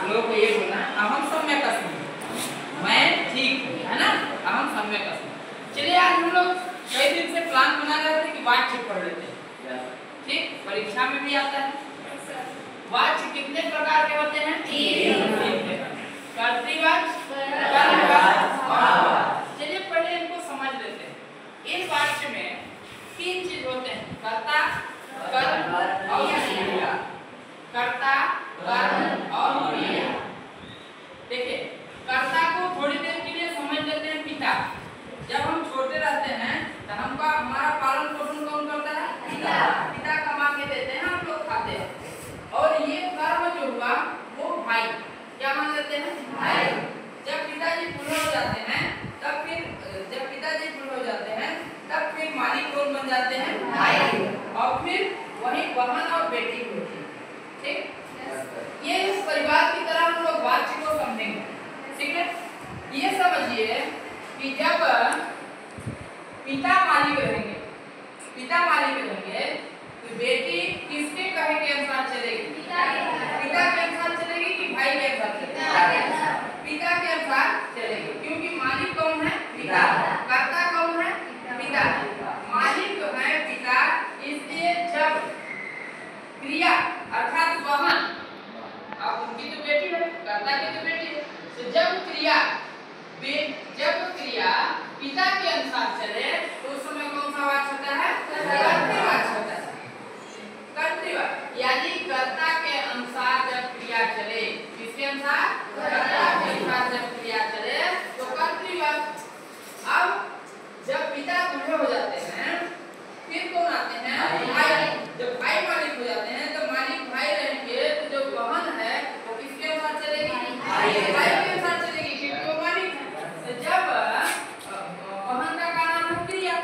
आप लोगों को ये बोलना है अहम सम्यक अस्मि, मैं ठीक हूँ, है ना, अहम सम्यक अस्मि। चलिए आज हम लोग कई दिन से प्लान बना रहे थे कि वाच्य पढ़ लेते हैं, ठीक, परीक्षा में भी आता है। वाच्य कितने प्रकार के होते हैं? तीन। कर्तृवाच्य, कर्मवाच्य और वाच्य। चलिए पहले इनको समझ लेते हैं। इस वाच्य में तीन चीज होते हैं, कर्ता, कर्म और क्रिया। कर्ता, कर्म और क्रिया। देखिए कर्ता को थोड़ी देर के लिए समझ लेते हैं पिता। जब हम छोटे रहते हैं तो हमका हमारा पालन पोषण कौन करता है? पिता। पिता कमा के देते हैं, हम लोग खाते हैं। और ये कर्म जो हुआ वो भाई, क्या मान लेते हैं? भाई। जब पिताजी बूढ़े हो जाते हैं तब फिर मालिक कौन बन जाते हैं? भाई। और फिर वही बहन और बेटी होती है, ठीक। ये इस परिवार की तरह हम लोग वाच्य को समझेंगे, ठीक है। ये समझिए कि जब पिता मालिक रहेंगे तो बेटी किसके कहे के अनुसार चलेगी? पिता के अनुसार चलेगी कि भाई के अनुसार चलेगी? पिता के अनुसार चलेगी, क्योंकि मालिक कौन है? पिता। कर्ता कौन है? पिता। मालिक तो है पिता, इसलिए जब क्रिया अर्थात बहन, अब उनकी तो बेटी है, कर्ता की तो बेटी है, तो जब क्रिया पिता के अनुसार चले तो उस समय कौन सा वाच्य होता है? कर्तृवाच्य होता है। कर्तृवाच्य यानी कर्ता के अनुसार जब क्रिया चले, किसके अनुसार? कर्ता के अनुसार जब क्रिया चले तो कर्तृवाच्य। अब जब पिता बूढ़े हो जाते हैं फिर कौन आते हैं? भाई। जब भाई मालिक हो जाते हैं तो मालिक भाई रहेंगे, तो जो बहन है वो किसके अनुसार चलेगी? भाई के अनुसार चलेगी, क्योंकि वो मालिक है। तो जब बहन का नाम है क्रिया,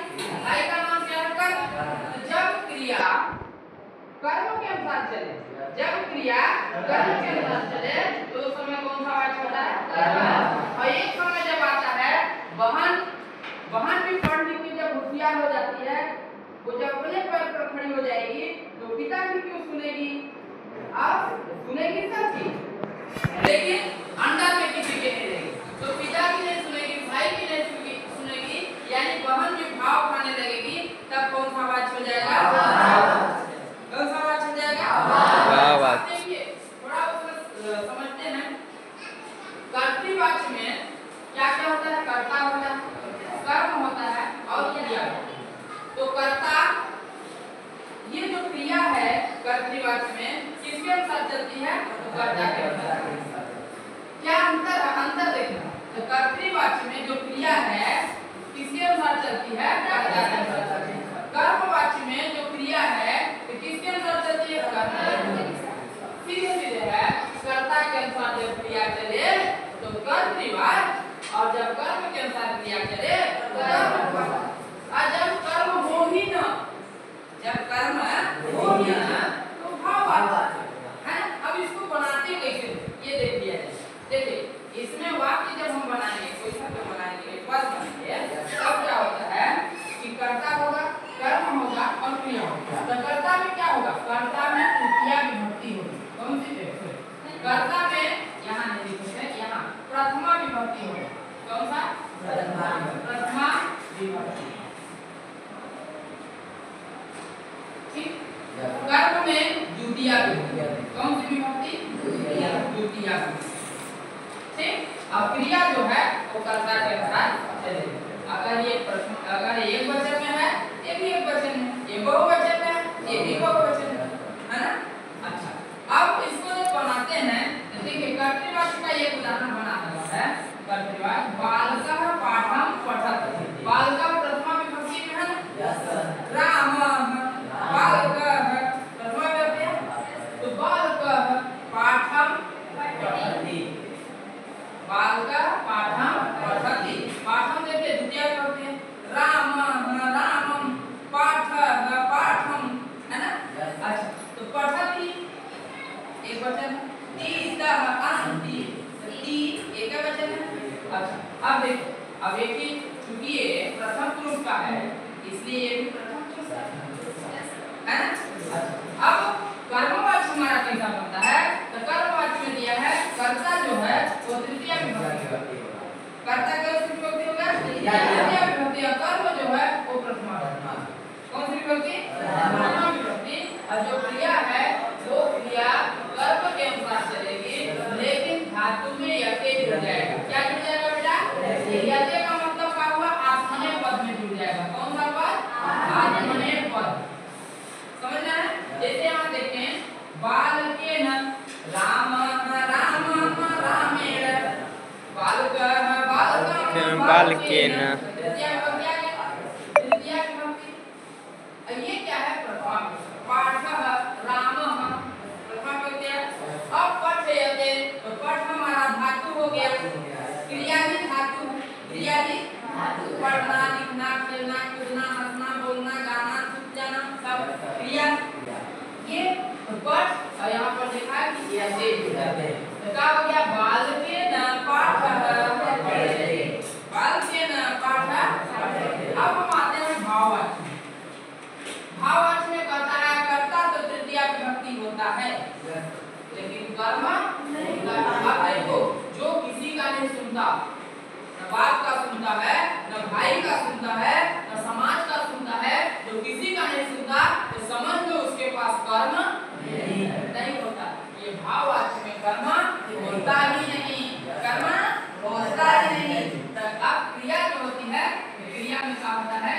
भाई का नाम क्या है? कर्म। तो जब क्रिया कर्म के अनुसार चले तो उस समय कौन सा वाच्य होता है? कर्म। और एक समय जब आता है बहन भी पढ़ लिख के जब होशियार हो जाती है, वो जब अपने पैर पर खड़ी हो जाएगी तो पिता की क्यों सुनेगी? अब सुनेगी सबकी, लेकिन अंडर में किसी के नहीं देगी। तो पिता की नहीं सुनेगी, भाई की नहीं सुनेगी, यानी बहन भी भाव खाने लगेगी, तब कौन सा वाच्य हो जाएगा? कौन सा वाच्य हो जाएगा? देखिए थोड़ा उसमें समझते हैं। कर्तृवाच्य में क्या क्या होता है? कर्ता होता है, कर्म होता है और क्रिया। तो कर्ता, ये जो क्रिया है कर्तृवाच्य में किसके अनुसार चलती है? तो कर्ता के अनुसार। क्या अंतर देखना, तो कर्तृवाच्य में जो क्रिया है किसके अनुसार चलती है? कर्ता के अनुसार चलती है। कर्मवाच्य में जो क्रिया है तो किसके अनुसार चलती है? कर्ता के अनुसार। सीधे है, कर्ता के अनुसार जब क्रिया चले तो कर्तृवाच्य, और जब कर्म के अनुसार क्रिया चले तो कर्मवाच्य। और जब कर्म हो ही ना तो भाववाच्य है। अब इसको बनाते कैसे, ये देख लिया जाए। देखिए इसमें वाक्य जब हम बनाएंगे, कोई शब्द बनाएंगे, पद बनाएंगे, तब क्या होता है कि कर्ता होगा, कर्म होगा और क्रिया होगा। तो कर्ता में क्या होगा? कर्ता में तृतीया विभक्ति होगी। कौन सी? कर्ता में यहाँ नहीं लिखेंगे, यहाँ प्रथमा विभक्ति होगी। कौन सा? प्रथमा विभक्ति। ठीक। कर्म में द्वितीया विभक्ति। कौन सी विभक्ति? द्वितीया विभक्ति। ठीक। अब क्रिया जो है वो कर्ता के अनुसार चलेगी। अगर एक वचन में है, ये भी एक वचन है, ये बहुवचन है, ये भी बहुवचन है ना? अच्छा, अब इसको जब बनाते हैं तो देखिए कर्तृवाच्य का एक उदाहरण बना हुआ है। कर्तृवाच्य बालकः पाठं पठति। बालकः प्रथमा विभक्ति में है ना? रामः बालकः प्रथमा विभक्ति है, तो बालकः पाठं पठति। बालकः पाठं पठति। पाठं देखिए द्वितीया विभक्ति है। रामं पाठः पाठं, है ना? अच्छा, तो पठति एक वचन है, तीतः अन्ति, ती एक वचन है। अच्छा, अब देखो, अब एक ही, क्योंकि ये प्रथम पुरुष का है इसलिए ये भी प्रथम पुरुष है ना? अब कर्मवाच्य हमारा कैसा बनता है? तो कर्मवाच्य में दिया है कर्म यहाँ देखें बालकेन रामः रामः रामेण बालकः बालकेन तृतीया विभक्ति। ये क्या है प्रथमा पाठः रामः प्रथमा विभक्ति है। अब पठयते तो पठ हमारा धातु हो गया क्रियादि धातु क्रियादि पढ़ना लिखना खेलना कूदना हंसना बोलना गाना चुप जाना सब क्रिया ये पठ और यहाँ पर लिखा है कि ऐसे तो क्या हो गया बालकेन पाठः बालकेन पाठः। अब हम आते हैं भाववाचक। भाववाचक में कहता है कर्ता तो तृतीया विभक्ति होता है लेकिन कर्म नहीं करता। अब देखो जो किसी का नहीं सुनता न बाप का सुनता है न भाई का सुनता है न समाज का सुनता है जो किसी का नहीं सुनता तो समझ लो उसके पास कर्म नहीं होता। ये भाववाचक में कर्म होता ही नहीं कर्म होता ही नहीं। अब क्रिया जो होती है क्रिया में क्या होता है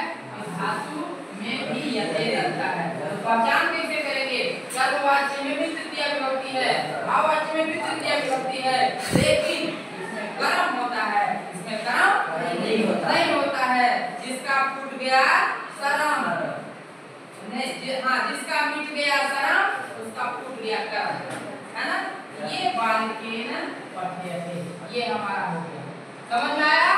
धातु में भी यते रहता है। पहचान कैसे करेंगे कर्मवाच्य में भी तृतीया विभक्ति है भाववाच्य में भी तृतीया विभक्ति है लेकिन इसमें कर्म होता है इसमें कर्म नहीं होता है। जिसका फूट गया शरम हाँ जिसका मिट गया शरम उसका फूट गया कर्म है ना। ये बालकेन पठयते ये हमारा हो गया समझ में आया।